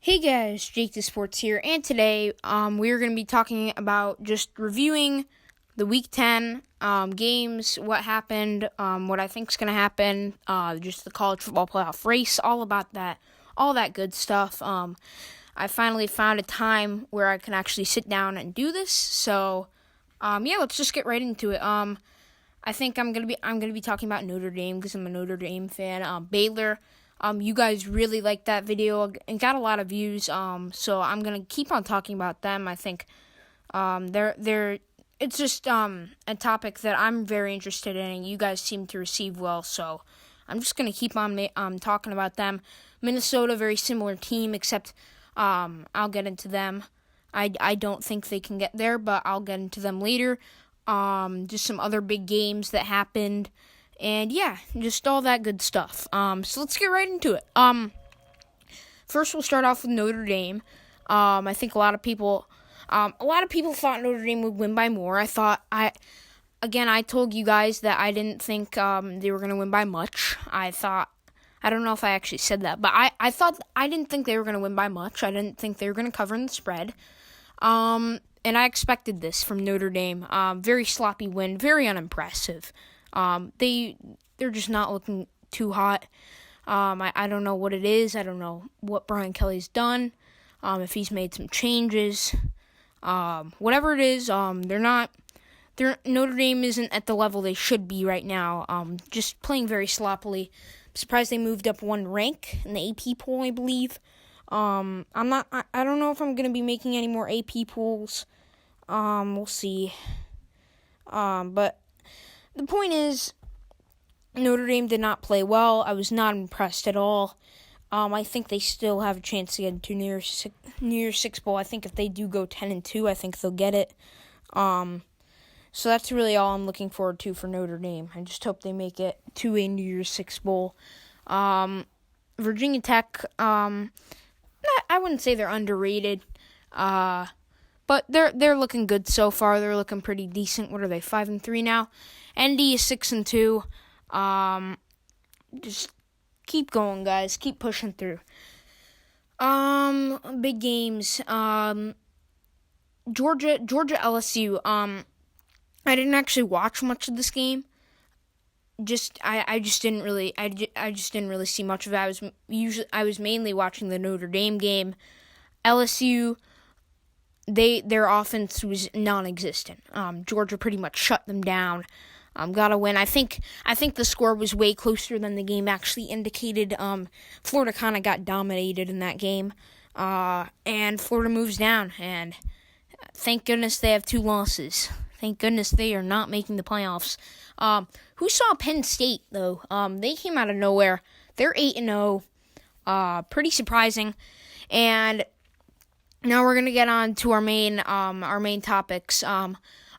Hey guys, Jake the Sports here, and today we're going to be talking about just reviewing the Week 10 games, what happened, what I think is going to happen, just the college football playoff race, all about that, all that good stuff. I finally found a time where I can actually sit down and do this, so let's just get right into it. I think I'm gonna be talking about Notre Dame because I'm a Notre Dame fan. Baylor. You guys really liked that video and got a lot of views. So I'm gonna keep on talking about them. I think it's just a topic that I'm very interested in, and you guys seem to receive well. So I'm just gonna keep on talking about them. Minnesota, very similar team, except I'll get into them. I don't think they can get there, but I'll get into them later. Just some other big games that happened. And yeah, just all that good stuff. So let's get right into it. First we'll start off with Notre Dame. I think a lot of people thought Notre Dame would win by more. I told you guys that I didn't think they were going to win by much. I don't know if I actually said that, but I didn't think they were going to win by much. I didn't think they were going to cover in the spread. And I expected this from Notre Dame. Very sloppy win, very unimpressive. They're just not looking too hot. I don't know what it is. I don't know what Brian Kelly's done. If he's made some changes. Whatever it is, Notre Dame isn't at the level they should be right now. Just playing very sloppily. I'm surprised they moved up one rank in the AP poll, I believe. I don't know if I'm going to be making any more AP polls. We'll see. But the point is, Notre Dame did not play well. I was not impressed at all. I think they still have a chance to get into New Year's Six Bowl. I think if they do go 10-2, I think they'll get it. So that's really all I'm looking forward to for Notre Dame. I just hope they make it to a New Year's Six Bowl. Virginia Tech, I wouldn't say they're underrated. But they're looking good so far. They're looking pretty decent. What are they, 5-3 now? ND is 6-2. Just keep going, guys. Keep pushing through. Big games. Georgia LSU. I didn't actually watch much of this game. I just didn't really see much of it. I was mainly watching the Notre Dame game. LSU. Their offense was non-existent. Georgia pretty much shut them down. Got a win. I think the score was way closer than the game actually indicated. Florida kind of got dominated in that game. And Florida moves down. And thank goodness they have 2 losses. Thank goodness they are not making the playoffs. Who saw Penn State, though? They came out of nowhere. They're 8-0. Pretty surprising. And now we're gonna get on to our main topics.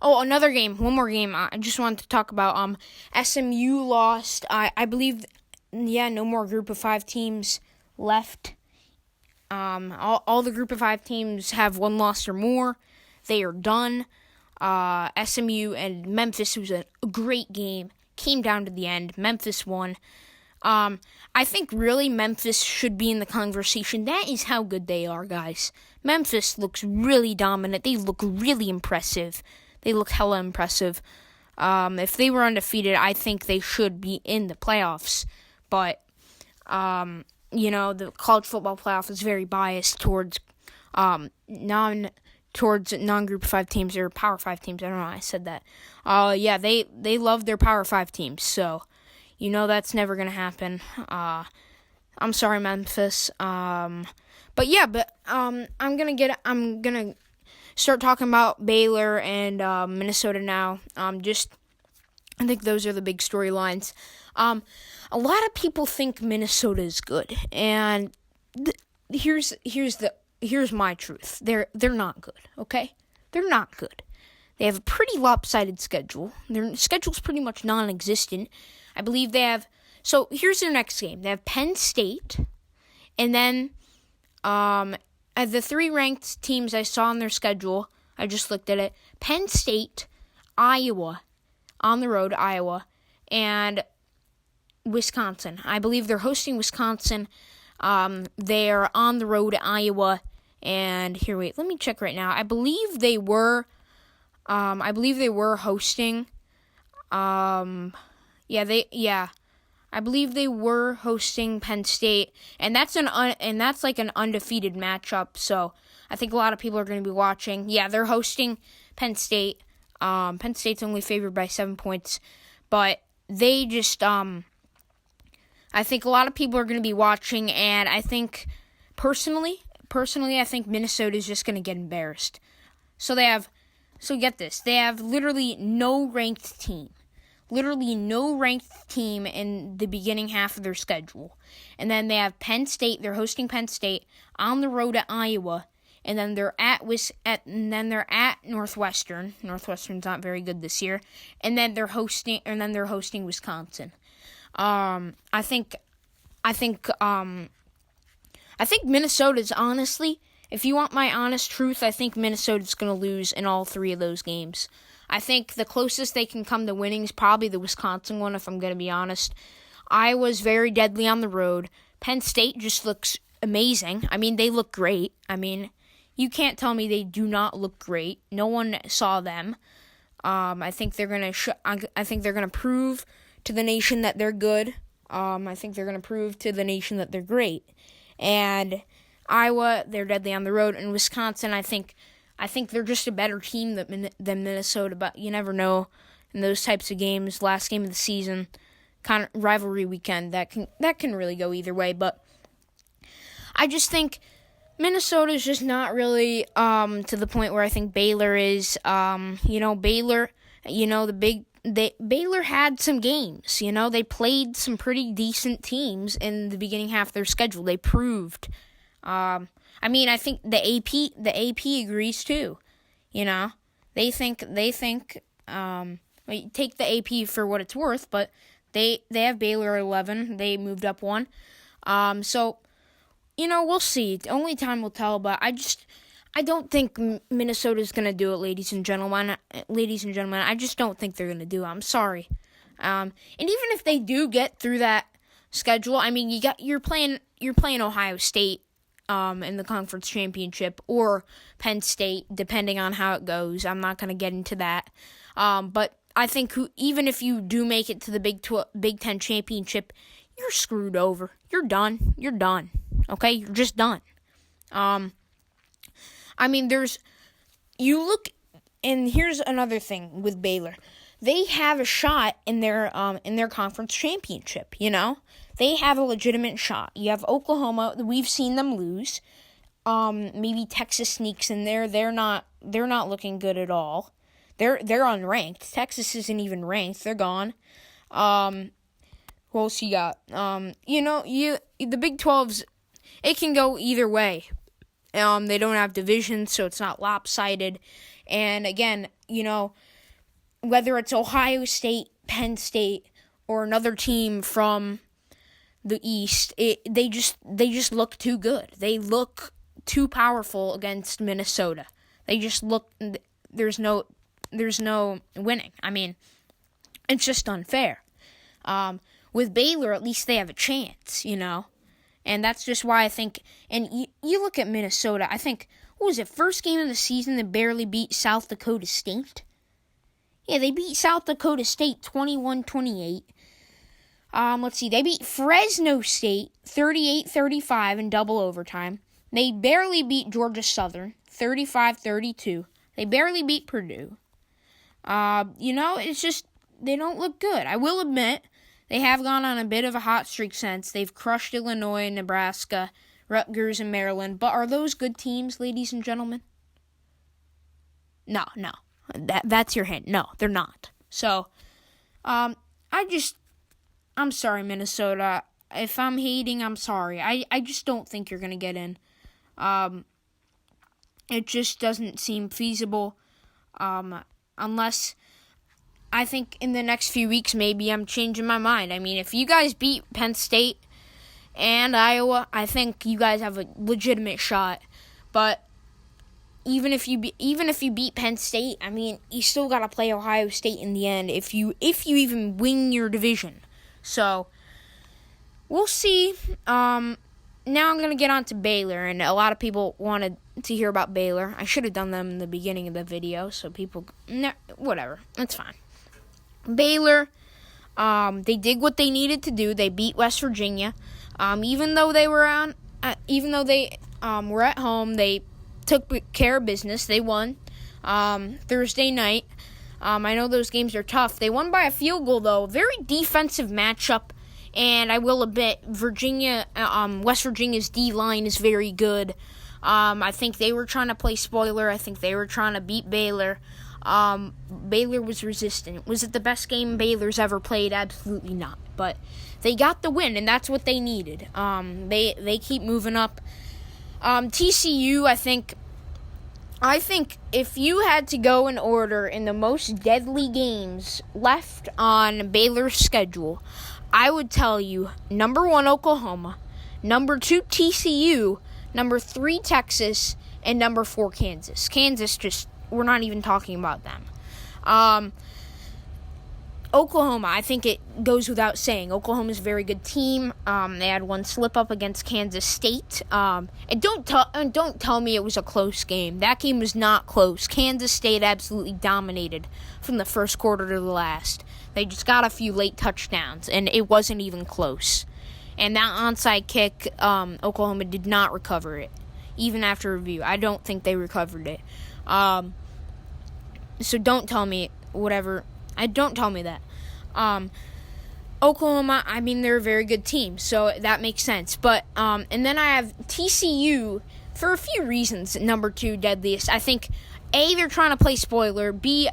Another game, one more game. I just wanted to talk about. SMU lost. I believe, no more Group of 5 teams left. All the Group of 5 teams have 1 loss or more. They are done. SMU and Memphis was a great game. Came down to the end. Memphis won. I think really Memphis should be in the conversation. That is how good they are, guys. Memphis looks really dominant. They look really impressive. They look hella impressive. If they were undefeated, I think they should be in the playoffs. But, the college football playoff is very biased towards non-Group 5 teams or Power 5 teams. I don't know why I said that. They love their Power 5 teams, so that's never going to happen. I'm sorry, Memphis. I'm going to start talking about Baylor and Minnesota now. I think those are the big storylines. A lot of people think Minnesota is good, and here's my truth. They're not good, okay? They're not good. They have a pretty lopsided schedule. Their schedule's pretty much non-existent. I believe they have... So, here's their next game. They have Penn State, and then the 3 ranked teams I saw on their schedule, I just looked at it, Penn State, Iowa, on the road, Iowa, and Wisconsin. I believe they're hosting Wisconsin. They're on the road at Iowa, and here, wait, let me check right now. I believe they were hosting. I believe they were hosting Penn State, and that's like an undefeated matchup. So I think a lot of people are going to be watching. Yeah, they're hosting Penn State. Penn State's only favored by 7 points, but they just I think a lot of people are going to be watching, and I think personally, I think Minnesota is just going to get embarrassed. So get this, they have literally no ranked team. Literally no ranked team in the beginning half of their schedule. And then they have Penn State. They're hosting Penn State on the road at Iowa. And then they're at Northwestern. Northwestern's not very good this year. And then they're hosting Wisconsin. I think Minnesota's, honestly, if you want my honest truth, I think Minnesota's going to lose in all three of those games. I think the closest they can come to winning is probably the Wisconsin one, if I'm going to be honest. Iowa's very deadly on the road. Penn State just looks amazing. I mean, they look great. I mean, you can't tell me they do not look great. No one saw them. I think they're going to prove to the nation that they're good. I think they're going to prove to the nation that they're great. And Iowa, they're deadly on the road. And Wisconsin, I think they're just a better team than Minnesota, but you never know in those types of games. Last game of the season, kind of rivalry weekend, that can really go either way. But I just think Minnesota is just not really to the point where I think Baylor is. Baylor, Baylor had some games. They played some pretty decent teams in the beginning half of their schedule. They proved. I think the AP agrees too. They think take the AP for what it's worth, but they have Baylor 11. They moved up one. So we'll see. Only time will tell, but I don't think Minnesota's going to do it, ladies and gentlemen. I just don't think they're going to do it. I'm sorry. And even if they do get through that schedule, I mean, you're playing Ohio State in the conference championship, or Penn State, depending on how it goes. I'm not going to get into that. But I think even if you do make it to the Big Ten championship, you're screwed over. You're done. Okay? You're just done. And here's another thing with Baylor. They have a shot in their conference championship, They have a legitimate shot. You have Oklahoma. We've seen them lose. Maybe Texas sneaks in there. They're not looking good at all. They're unranked. Texas isn't even ranked. They're gone. Who else you got? The Big 12's, it can go either way. They don't have divisions, so it's not lopsided. And again, whether it's Ohio State, Penn State, or another team from the East, they just look too good. They look too powerful against Minnesota. They just look. There's no winning. I mean, it's just unfair. With Baylor, at least they have a chance, and that's just why I think. And you look at Minnesota. I think, what was it? First game of the season, they barely beat South Dakota State. Yeah, they beat South Dakota State 21-28. Let's see. They beat Fresno State 38-35 in double overtime. They barely beat Georgia Southern 35-32. They barely beat Purdue. It's just they don't look good. I will admit they have gone on a bit of a hot streak since. They've crushed Illinois, Nebraska, Rutgers, and Maryland. But are those good teams, ladies and gentlemen? No. That's your hint. No, they're not. So, I'm sorry, Minnesota. If I'm hating, I'm sorry. I just don't think you're going to get in. It just doesn't seem feasible. Unless I think in the next few weeks, maybe I'm changing my mind. I mean, if you guys beat Penn State and Iowa, I think you guys have a legitimate shot. But even if you beat Penn State, I mean, you still got to play Ohio State in the end if you even win your division. So we'll see. now I'm going to get on to Baylor, and a lot of people wanted to hear about Baylor. I should have done them in the beginning of the video, so people, whatever, it's fine. Baylor, they did what they needed to do. They beat West Virginia. Even though they were were at home, they took care of business. They won Thursday night. I know those games are tough. They won by a field goal, though. Very defensive matchup. And I will admit, West Virginia's D-line is very good. I think they were trying to play spoiler. I think they were trying to beat Baylor. Baylor was resistant. Was it the best game Baylor's ever played? Absolutely not. But they got the win, and that's what they needed. They keep moving up. TCU, I think if you had to go in order in the most deadly games left on Baylor's schedule, I would tell you, number 1, Oklahoma, number 2, TCU, number 3, Texas, and number 4, Kansas. Kansas, we're not even talking about them. Oklahoma, I think it goes without saying. Oklahoma's a very good team. They had one slip-up against Kansas State. And don't tell me it was a close game. That game was not close. Kansas State absolutely dominated from the first quarter to the last. They just got a few late touchdowns, and it wasn't even close. And that onside kick, Oklahoma did not recover it, even after review. I don't think they recovered it. So don't tell me whatever. Don't tell me that. Oklahoma, they're a very good team, so that makes sense. But and then I have TCU for a few reasons. Number 2, deadliest. I think A, they're trying to play spoiler. B,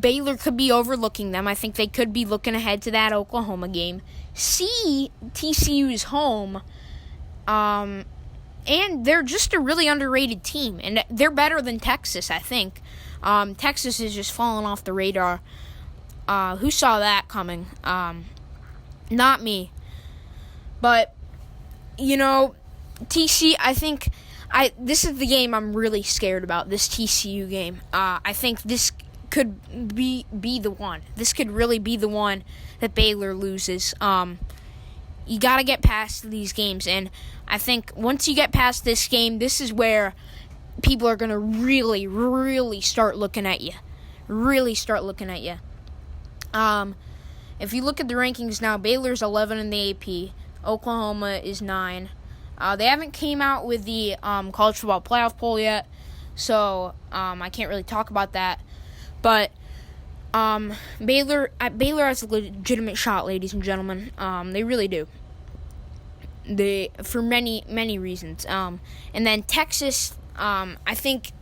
Baylor could be overlooking them. I think they could be looking ahead to that Oklahoma game. C, TCU is home. And they're just a really underrated team. And they're better than Texas, I think. Texas is just falling off the radar. Who saw that coming? Not me. But, TC, I think this is the game I'm really scared about, this TCU game. I think this could be the one. This could really be the one that Baylor loses. You got to get past these games, and I think once you get past this game, this is where people are going to really, really start looking at you. Really start looking at you. If you look at the rankings now, Baylor's 11 in the AP. Oklahoma is 9. They haven't came out with the college football playoff poll yet, so I can't really talk about that. But Baylor has a legitimate shot, ladies and gentlemen. They really do. For many, many reasons. And then Texas, I think,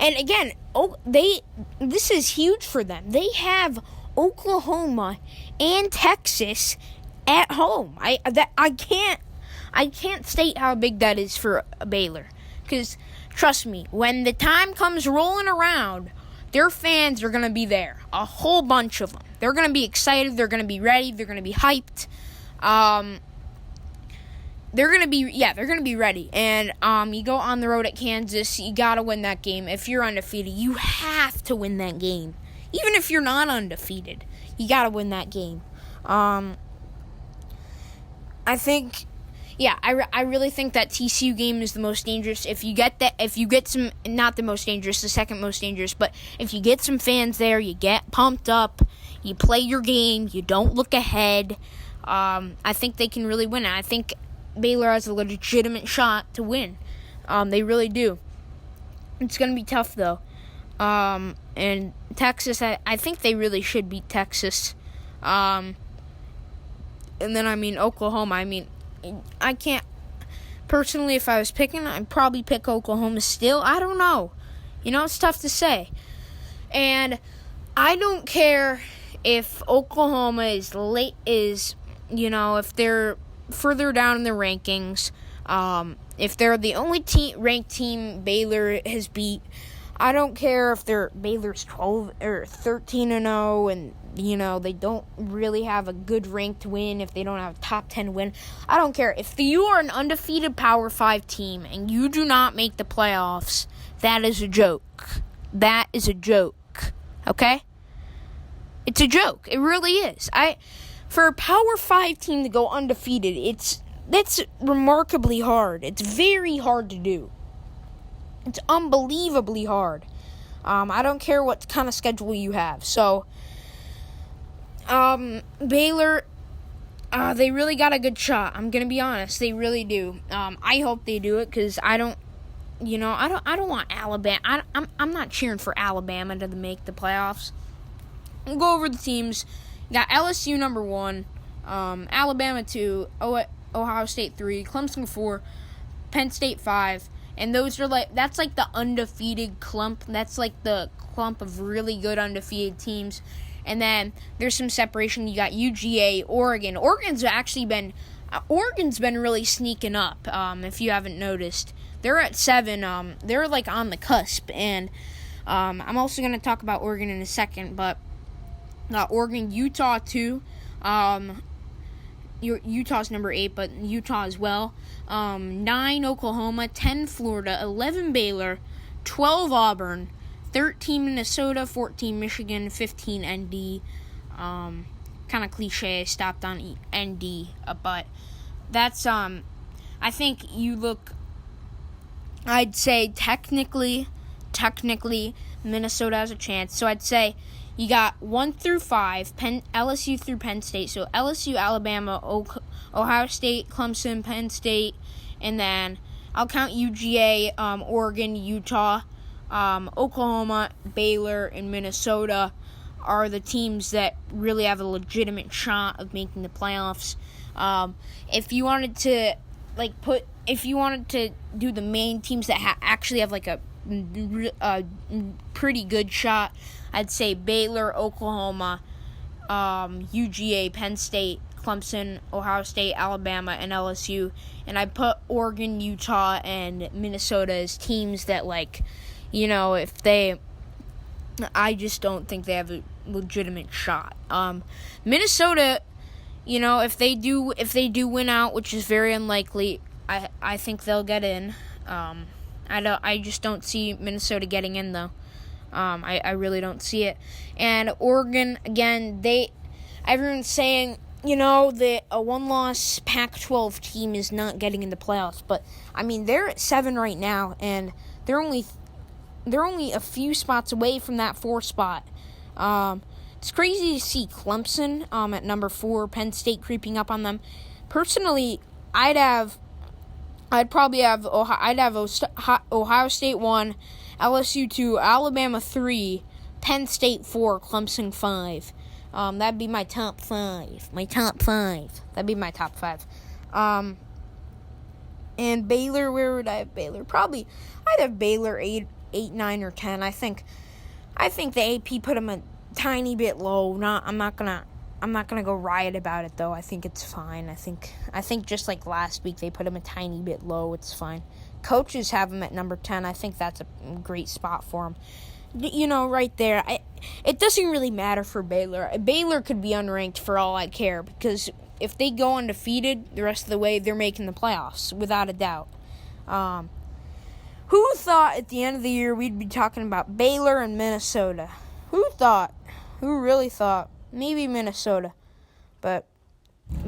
and again, this is huge for them. They have Oklahoma and Texas at home. I can't state how big that is for Baylor, because trust me, when the time comes rolling around, their fans are going to be there. A whole bunch of them. They're going to be excited. They're going to be ready. They're going to be hyped. They're going to be ready. And you go on the road at Kansas. You got to win that game. If you're undefeated, you have to win that game. Even if you're not undefeated, you got to win that game. I think, I really think that TCU game is the most dangerous. If you get some, not the most dangerous, the second most dangerous, but if you get some fans there, you get pumped up, you play your game, you don't look ahead, I think they can really win it. I think Baylor has a legitimate shot to win. They really do. It's going to be tough, though. And Texas, I think they really should beat Texas. And then, Oklahoma, I can't, personally, if I was picking, I'd probably pick Oklahoma still. I don't know. It's tough to say. And I don't care if Oklahoma if they're further down in the rankings, if they're the only ranked team Baylor has beat. I don't care if Baylor's 12 or 13-0 and they don't really have a good ranked win, if they don't have a top 10 win. I don't care. If you are an undefeated Power 5 team and you do not make the playoffs, that is a joke. That is a joke. Okay? It's a joke. It really is. For a Power 5 team to go undefeated, That's remarkably hard. It's very hard to do. It's unbelievably hard. I don't care what kind of schedule you have. So, Baylor, they really got a good shot. I'm gonna be honest, they really do. I hope they do it because I don't want Alabama. I'm not cheering for Alabama to make the playoffs. We'll go over the teams. You got LSU number 1, Alabama 2, Ohio State 3, Clemson 4, Penn State 5. And that's like the undefeated clump. That's like the clump of really good undefeated teams. And then there's some separation. You got UGA, Oregon. Oregon's been really sneaking up. If you haven't noticed, they're at 7. They're like on the cusp. And I'm also going to talk about Oregon in a second. But Oregon, Utah 2. Utah's number 8, but Utah as well. 9 Oklahoma, 10 Florida, 11 Baylor, 12 Auburn, 13 Minnesota, 14 Michigan, 15 ND. Kind of cliche, I stopped on ND, but that's I think I'd say technically Minnesota has a chance. So I'd say you got 1 through 5, LSU through Penn State. So LSU, Alabama, Ohio State, Clemson, Penn State, and then I'll count UGA, Oregon, Utah, Oklahoma, Baylor, and Minnesota are the teams that really have a legitimate shot of making the playoffs. If you wanted to do the main teams that actually have like a pretty good shot, I'd say Baylor, Oklahoma, UGA, Penn State, Clemson, Ohio State, Alabama, and LSU. And I put Oregon, Utah, and Minnesota as teams that, I just don't think they have a legitimate shot. Minnesota, if they do win out, which is very unlikely, I think they'll get in. I just don't see Minnesota getting in though. I really don't see it. And Oregon, again, everyone's saying, that a one-loss Pac-12 team is not getting in the playoffs. But, they're at 7 right now, and they're only a few spots away from that 4 spot. It's crazy to see Clemson at number 4, Penn State creeping up on them. Personally, I'd have Ohio State 1, LSU 2, Alabama 3, Penn State 4, Clemson 5. That'd be my top 5. That'd be my top 5. And Baylor, where would I have Baylor? Probably, I'd have Baylor 8, 9, or 10. I think the AP put them a tiny bit low. I'm not gonna go riot about it though. I think it's fine. I think just like last week they put them a tiny bit low. It's fine. Coaches have them at number 10. I think that's a great spot for them. Right there. It doesn't really matter for Baylor. Baylor could be unranked for all I care because if they go undefeated the rest of the way, they're making the playoffs without a doubt. Who thought at the end of the year we'd be talking about Baylor and Minnesota? Who thought? Who really thought? Maybe Minnesota. But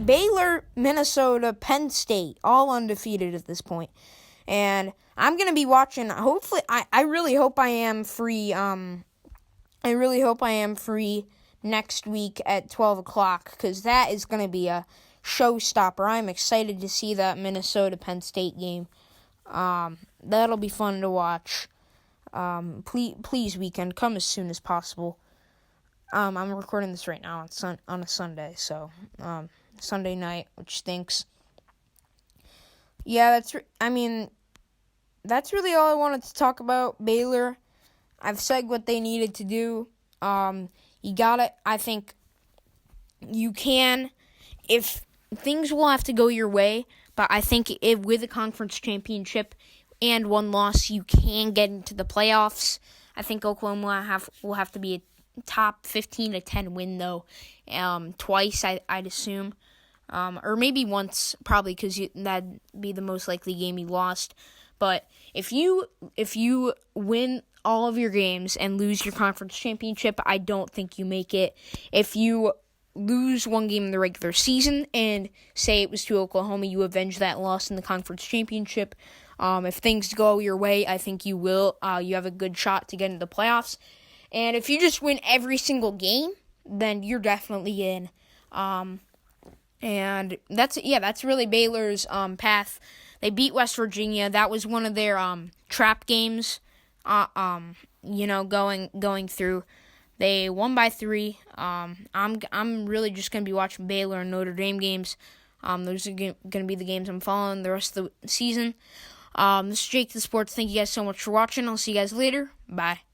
Baylor, Minnesota, Penn State, all undefeated at this point. And I'm going to be watching, hopefully, I really hope I am free. I really hope I am free next week at 12 o'clock because that is going to be a showstopper. I'm excited to see that Minnesota-Penn State game. That'll be fun to watch. Please, weekend, come as soon as possible. I'm recording this right now on a Sunday, so Sunday night, which stinks. Yeah, that's really all I wanted to talk about. Baylor, I've said what they needed to do. You got it. I think you can. If things will have to go your way, but I think with a conference championship and 1 loss, you can get into the playoffs. I think Oklahoma will have to be a top 15 to 10 win though, twice I'd assume, or maybe once probably because that'd be the most likely game you lost. But if you win all of your games and lose your conference championship, I don't think you make it. If you lose one game in the regular season and say it was to Oklahoma, you avenge that loss in the conference championship. If things go your way, I think you will. You have a good shot to get into the playoffs. And if you just win every single game, then you're definitely in. And that's really Baylor's path. They beat West Virginia. That was one of their trap games. Going through. They won by 3. I'm really just gonna be watching Baylor and Notre Dame games. Those are gonna be the games I'm following the rest of the season. This is Jake the Sports. Thank you guys so much for watching. I'll see you guys later. Bye.